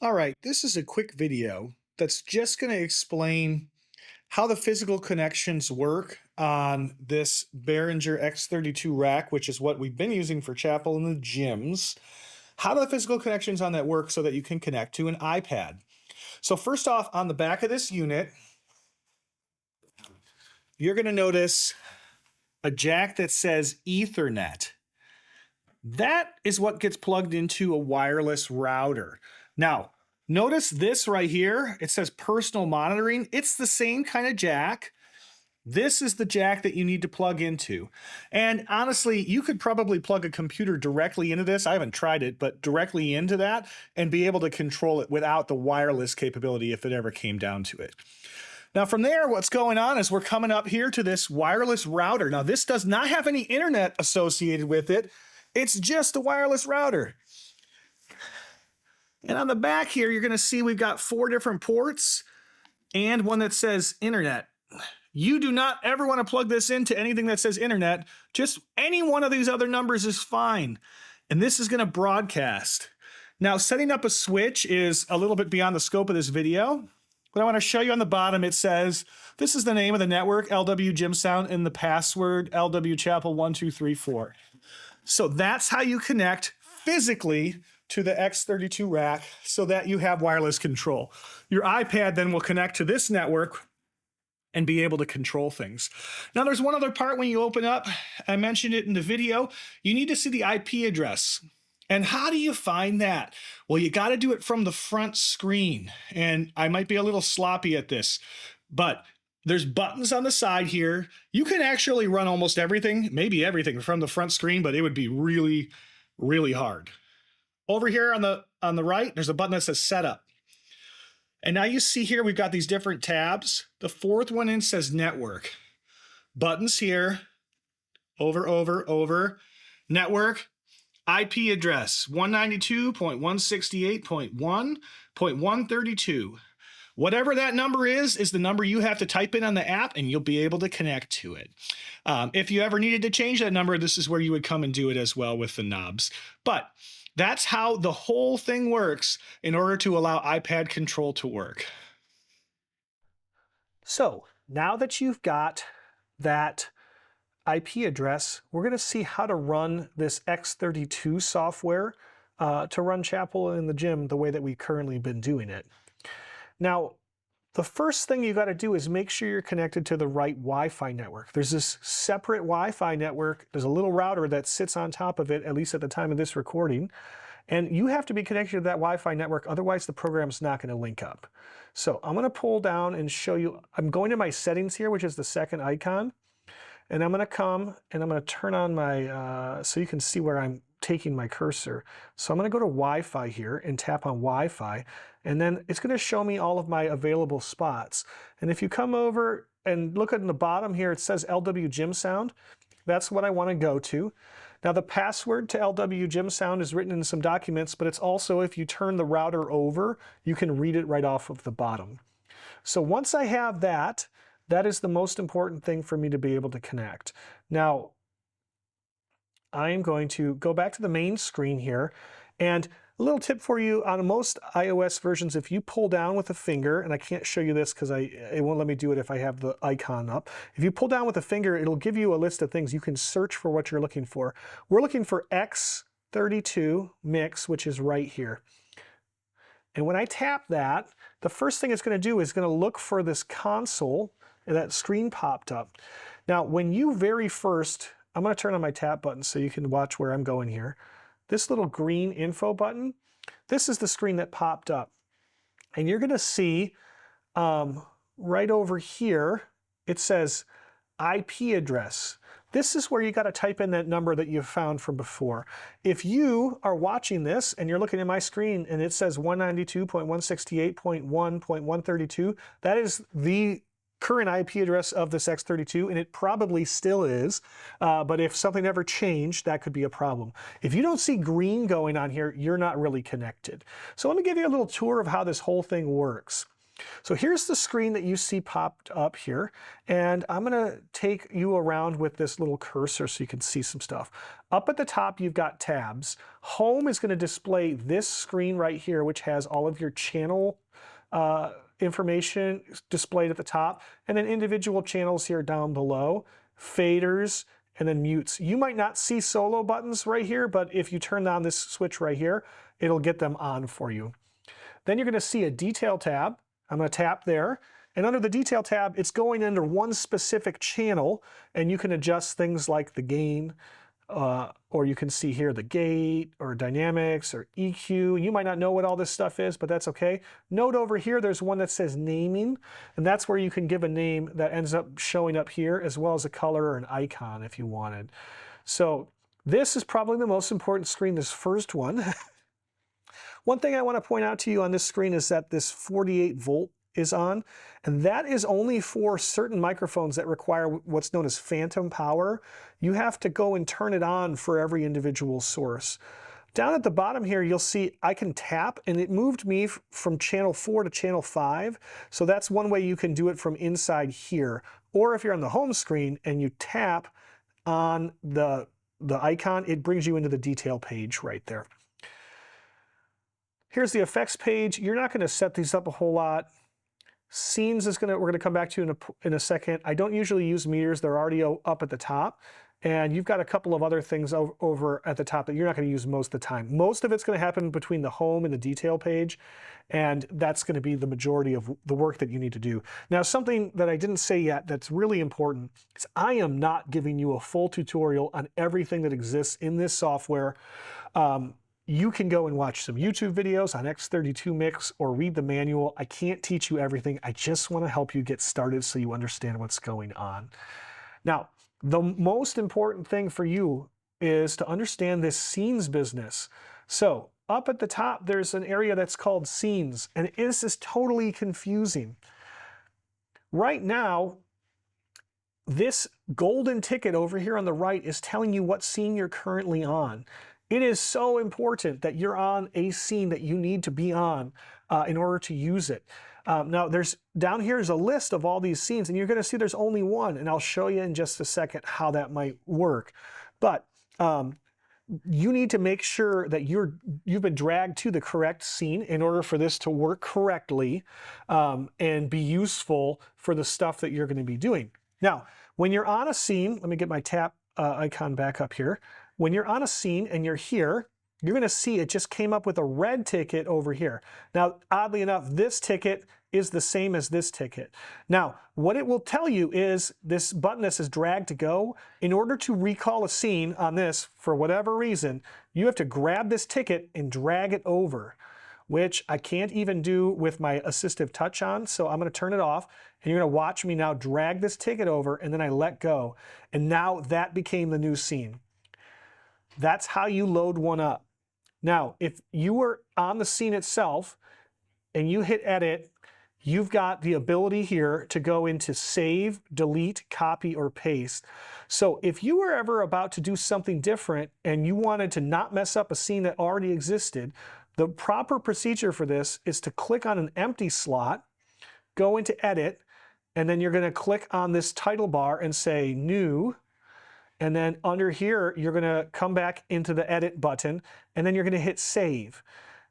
All right, this is a quick video that's just going to explain how the physical connections work on this Behringer X32 rack, which is what we've been using for chapel in the gyms. How do the physical connections on that work so that you can connect to an iPad? So first off, on the back of this unit, you're going to notice a jack that says Ethernet. That is what gets plugged into a wireless router. Now, notice this right here. It says personal monitoring. It's the same kind of jack. This is the jack that you need to plug into. And honestly, you could probably plug a computer directly into this. I haven't tried it, but directly into that and be able to control it without the wireless capability if it ever came down to it. Now from there, what's going on is we're coming up here to this wireless router. Now this does not have any internet associated with it. It's just a wireless router. And on the back here, you're going to see we've got 4 different ports and one that says internet. You do not ever want to plug this into anything that says internet. Just any one of these other numbers is fine. And this is going to broadcast. Now, setting up a switch is a little bit beyond the scope of this video. But I want to show you on the bottom, it says, this is the name of the network, LW Gym Sound, and the password, LW Chapel 1234. So that's how you connect physically to the X32 rack so that you have wireless control. Your iPad then will connect to this network and be able to control things. Now there's one other part when you open up, I mentioned it in the video, you need to see the IP address. And how do you find that? Well, you got to do it from the front screen. And I might be a little sloppy at this, but there's buttons on the side here. You can actually run almost everything, maybe everything from the front screen, but it would be really, really hard. Over here on the right, there's a button that says Setup. And now you see here, we've got these different tabs. The 4th one in says Network. Buttons here, over, network, IP address, 192.168.1.132. Whatever that number is the number you have to type in on the app and you'll be able to connect to it. If you ever needed to change that number, this is where you would come and do it as well with the knobs. But that's how the whole thing works in order to allow iPad control to work. So now that you've got that IP address, we're going to see how to run this X32 software to run chapel in the gym the way that we've currently been doing it. Now, the first thing you got to do is make sure you're connected to the right Wi-Fi network. There's this separate Wi-Fi network. There's a little router that sits on top of it, at least at the time of this recording. And you have to be connected to that Wi-Fi network, otherwise the program's not going to link up. So I'm going to pull down and show you. I'm going to my settings here, which is the second icon. And I'm going to come and I'm going to turn on my, so you can see where I'm taking my cursor. So I'm going to go to Wi-Fi here and tap on Wi-Fi, and then it's going to show me all of my available spots. And if you come over and look at the bottom here, it says LW Gym Sound. That's what I want to go to. Now the password to LW Gym Sound is written in some documents, but it's also, if you turn the router over, you can read it right off of the bottom. So once I have that, that is the most important thing for me to be able to connect. Now, I'm going to go back to the main screen here, and a little tip for you, on most iOS versions, if you pull down with a finger, and I can't show you this because it won't let me do it if I have the icon up. If you pull down with a finger, it'll give you a list of things. You can search for what you're looking for. We're looking for X32 Mix, which is right here. And when I tap that, the first thing it's going to do is going to look for this console, and that screen popped up. Now, when you very first, I'm going to turn on my tap button so you can watch where I'm going here. This little green info button, this is the screen that popped up. And you're going to see right over here, it says IP address. This is where you got to type in that number that you found from before. If you are watching this and you're looking at my screen and it says 192.168.1.132, that is the current IP address of this X32, and it probably still is, but if something ever changed, that could be a problem. If you don't see green going on here, you're not really connected. So let me give you a little tour of how this whole thing works. So here's the screen that you see popped up here, and I'm gonna take you around with this little cursor so you can see some stuff. Up at the top, you've got tabs. Home is gonna display this screen right here, which has all of your channel information displayed at the top, and then individual channels here down below, faders, and then mutes. You might not see solo buttons right here, but if you turn on this switch right here, it'll get them on for you. Then you're gonna see a detail tab. I'm gonna tap there, and under the detail tab, it's going under one specific channel, and you can adjust things like the gain, or you can see here the gate, or dynamics, or EQ. You might not know what all this stuff is, but that's okay. Note over here, there's one that says naming, and that's where you can give a name that ends up showing up here, as well as a color or an icon if you wanted. So this is probably the most important screen, this first one. One thing I want to point out to you on this screen is that this 48 volt is on, and that is only for certain microphones that require what's known as phantom power. You have to go and turn it on for every individual source. Down at the bottom here, you'll see I can tap, and it moved me from channel 4 to channel 5. So that's one way you can do it from inside here. Or if you're on the home screen and you tap on the icon, it brings you into the detail page right there. Here's the effects page. You're not going to set these up a whole lot. Scenes is we're going to come back to in a second. I don't usually use meters. They're already up at the top. And you've got a couple of other things over at the top that you're not going to use most of the time. Most of it's going to happen between the home and the detail page. And that's going to be the majority of the work that you need to do. Now, something that I didn't say yet that's really important is I am not giving you a full tutorial on everything that exists in this software. You can go and watch some YouTube videos on X32 Mix or read the manual. I can't teach you everything. I just want to help you get started so you understand what's going on. Now, the most important thing for you is to understand this scenes business. So up at the top, there's an area that's called scenes, and this is totally confusing. Right now, this golden ticket over here on the right is telling you what scene you're currently on. It is so important that you're on a scene that you need to be on in order to use it. Now, down here is a list of all these scenes, and you're going to see there's only one, and I'll show you in just a second how that might work. But you need to make sure that you've been dragged to the correct scene in order for this to work correctly and be useful for the stuff that you're going to be doing. Now, when you're on a scene, let me get my tap icon back up here. When you're on a scene and you're here, you're going to see it just came up with a red ticket over here. Now, oddly enough, this ticket is the same as this ticket. Now, what it will tell you is this button that says drag to go. In order to recall a scene on this, for whatever reason, you have to grab this ticket and drag it over, which I can't even do with my assistive touch on. So I'm going to turn it off, and you're going to watch me now drag this ticket over, and then I let go. And now that became the new scene. That's how you load one up. Now, if you were on the scene itself and you hit edit, you've got the ability here to go into save, delete, copy, or paste. So if you were ever about to do something different and you wanted to not mess up a scene that already existed, the proper procedure for this is to click on an empty slot, go into edit, and then you're going to click on this title bar and say new. And then under here, you're going to come back into the edit button, and then you're going to hit save.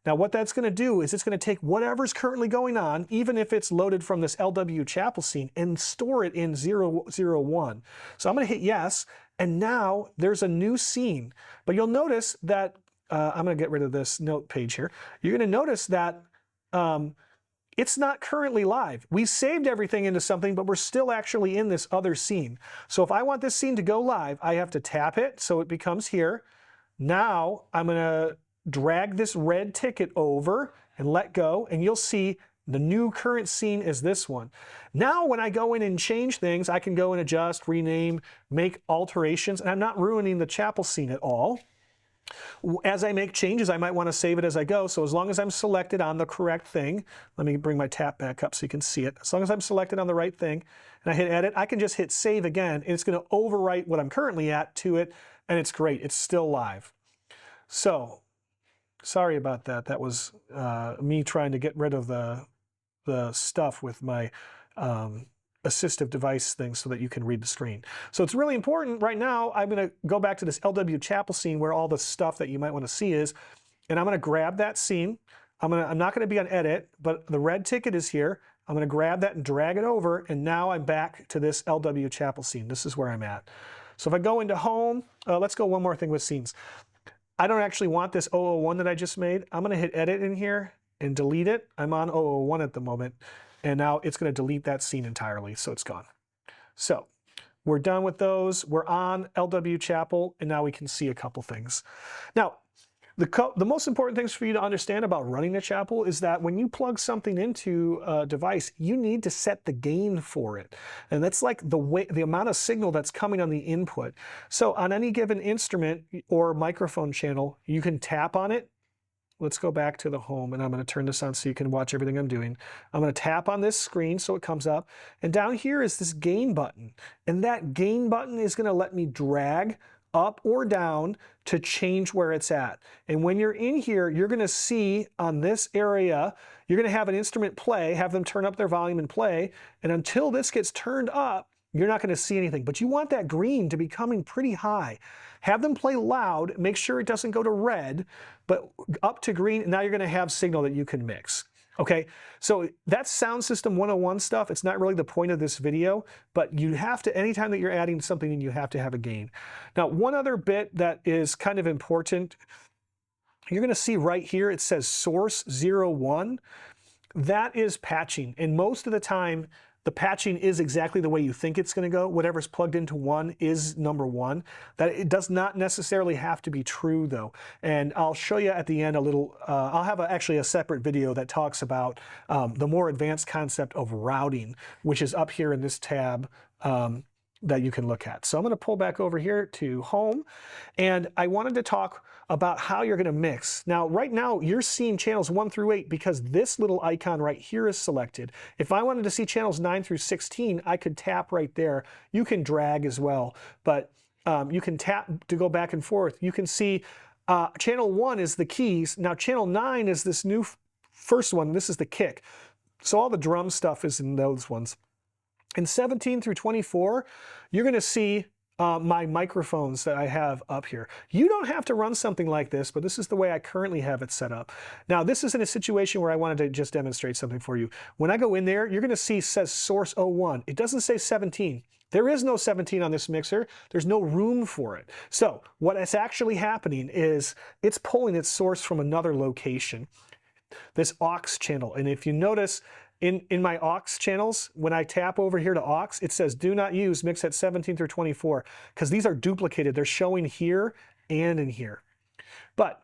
Now, what that's going to do is it's going to take whatever's currently going on, even if it's loaded from this LW Chapel scene, and store it in 001. So I'm going to hit yes, and now there's a new scene. But you'll notice that, I'm going to get rid of this note page here. You're going to notice that it's not currently live. We saved everything into something, but we're still actually in this other scene. So if I want this scene to go live, I have to tap it so it becomes here. Now I'm going to drag this red ticket over and let go, and you'll see the new current scene is this one. Now when I go in and change things, I can go and adjust, rename, make alterations, and I'm not ruining the chapel scene at all. As I make changes, I might want to save it as I go. So as long as I'm selected on the correct thing, let me bring my tap back up so you can see it. As long as I'm selected on the right thing and I hit edit, I can just hit save again, and it's going to overwrite what I'm currently at to it, and it's great. It's still live. So sorry about that. That was me trying to get rid of the the stuff with my assistive device thing so that you can read the screen. So it's really important. Right now, I'm going to go back to this LW Chapel scene where all the stuff that you might want to see is, and I'm going to grab that scene. I'm not going to be on edit, but the red ticket is here. I'm going to grab that and drag it over, and now I'm back to this LW Chapel scene. This is where I'm at. So if I go into home, let's go one more thing with scenes. I don't actually want this 001 that I just made. I'm going to hit edit in here and delete it. I'm on 001 at the moment, and now it's going to delete that scene entirely, so it's gone. So we're done with those. We're on LW Chapel, and now we can see a couple things. Now, the most important things for you to understand about running the chapel is that when you plug something into a device, you need to set the gain for it. And that's like the amount of signal that's coming on the input. So on any given instrument or microphone channel, you can tap on it. Let's go back to the home, and I'm going to turn this on so you can watch everything I'm doing. I'm going to tap on this screen so it comes up. And down here is this gain button. And that gain button is going to let me drag up or down to change where it's at. And when you're in here, you're going to see on this area, you're going to have an instrument play, have them turn up their volume and play. And until this gets turned up, you're not going to see anything. But you want that green to be coming pretty high. Have them play loud, make sure it doesn't go to red, but up to green, and now you're going to have signal that you can mix. Okay, so that's sound system 101 stuff. It's not really the point of this video, but you have to, anytime that you're adding something in, you have to have a gain. Now, one other bit that is kind of important, you're going to see right here, it says source 01. That is patching, and most of the time, the patching is exactly the way you think it's going to go. Whatever's plugged into 1 is number 1. That it does not necessarily have to be true though. And I'll show you at the end a little, I'll have actually a separate video that talks about the more advanced concept of routing, which is up here in this tab that you can look at. So I'm going to pull back over here to home, and I wanted to talk about how you're going to mix. Now, right now, you're seeing channels 1 through 8 because this little icon right here is selected. If I wanted to see channels 9 through 16, I could tap right there. You can drag as well, but you can tap to go back and forth. You can see channel 1 is the keys. Now, channel 9 is this new first one. This is the kick. So all the drum stuff is in those ones. In 17 through 24, you're going to see my microphones that I have up here. You don't have to run something like this, but this is the way I currently have it set up. Now, this is in a situation where I wanted to just demonstrate something for you. When I go in there, you're going to see it says source 01. It doesn't say 17. There is no 17 on this mixer. There's no room for it. So what is actually happening is it's pulling its source from another location, this aux channel. And if you notice, in my aux channels, when I tap over here to aux, it says do not use mix at 17 through 24 because these are duplicated. They're showing here and in here. But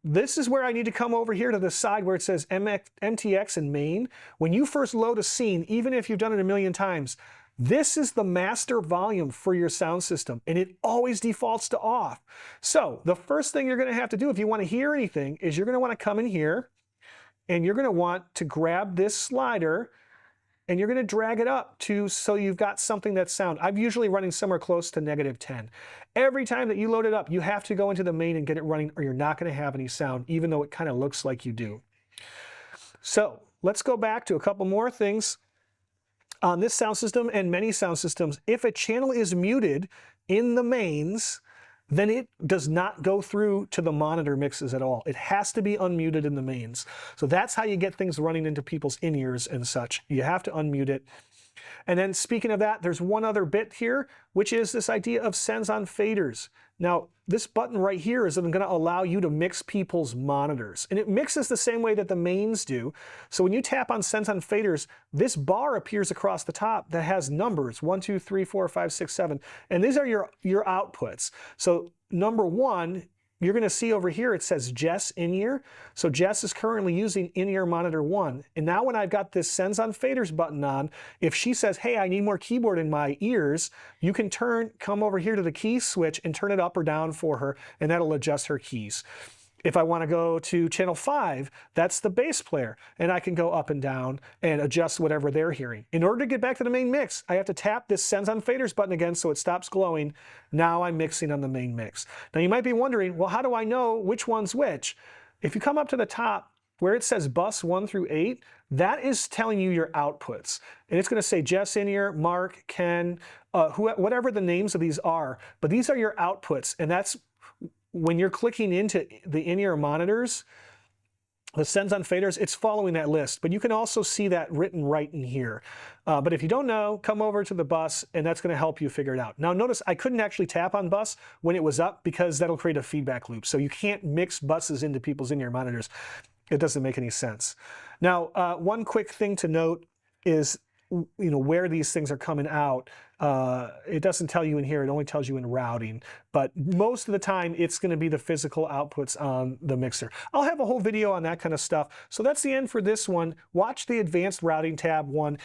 this is where I need to come over here to the side where it says MTX and main. When you first load a scene, even if you've done it a million times, this is the master volume for your sound system, and it always defaults to off. So the first thing you're going to have to do if you want to hear anything is you're going to want to come in here, and you're going to want to grab this slider and you're going to drag it up to so you've got something that's sound. I'm usually running somewhere close to -10. Every time that you load it up, you have to go into the main and get it running or you're not going to have any sound, even though it kind of looks like you do. So let's go back to a couple more things. On this sound system and many sound systems, if a channel is muted in the mains, then it does not go through to the monitor mixes at all. It has to be unmuted in the mains. So that's how you get things running into people's in-ears and such. You have to unmute it. And then speaking of that, there's one other bit here, which is this idea of sends on faders. Now, this button right here is going to allow you to mix people's monitors. And it mixes the same way that the mains do. So when you tap on sends on faders, this bar appears across the top that has numbers, 1, 2, 3, 4, 5, 6, 7. And these are your outputs. So number 1, you're going to see over here it says Jess in-ear. So Jess is currently using in-ear monitor 1. And now when I've got this sends on faders button on, if she says, hey, I need more keyboard in my ears, you can come over here to the key switch and turn it up or down for her, and that'll adjust her keys. If I want to go to channel 5, that's the bass player, and I can go up and down and adjust whatever they're hearing. In order to get back to the main mix, I have to tap this sends on faders button again so it stops glowing. Now I'm mixing on the main mix. Now you might be wondering, well, how do I know which one's which? If you come up to the top, where it says bus 1 through 8, that is telling you your outputs. And it's going to say Jess in here, Mark, Ken, whatever the names of these are. But these are your outputs. And that's when you're clicking into the in-ear monitors, the sends on faders, it's following that list. But you can also see that written right in here. But if you don't know, come over to the bus, and that's going to help you figure it out. Now notice I couldn't actually tap on bus when it was up because that'll create a feedback loop. So you can't mix buses into people's in-ear monitors. It doesn't make any sense. Now, one quick thing to note is, where these things are coming out. It doesn't tell you in here, it only tells you in routing. But most of the time, it's going to be the physical outputs on the mixer. I'll have a whole video on that kind of stuff. So that's the end for this one. Watch the advanced routing tab one.